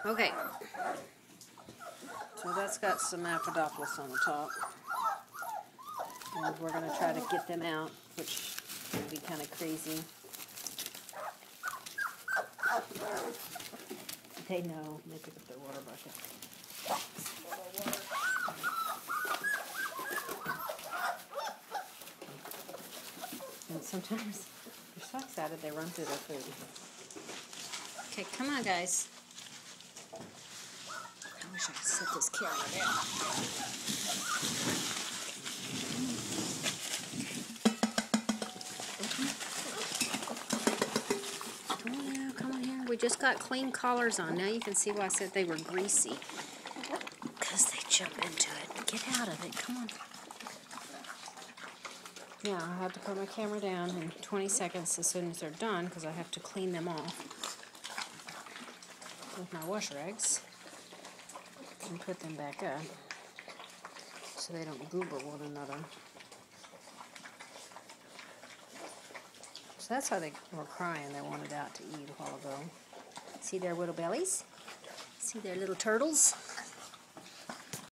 Okay, so that's got some Apodopsis on the top, and we're going to try to get them out, which would be kind of crazy. They know. They pick up their water bucket. And sometimes they're so excited they run through their food. Okay, come on, guys. I wish I could set this camera down. Oh, yeah, come on here. We just got clean collars on. Now you can see why I said they were greasy. Because they jump into it. Get out of it. Come on. Now, I have to put my camera down in 20 seconds as soon as they're done because I have to clean them off with my wash rags and put them back up so they don't goober one another. So that's how they were crying. They wanted out to eat a while ago. See their little bellies? See their little turtles?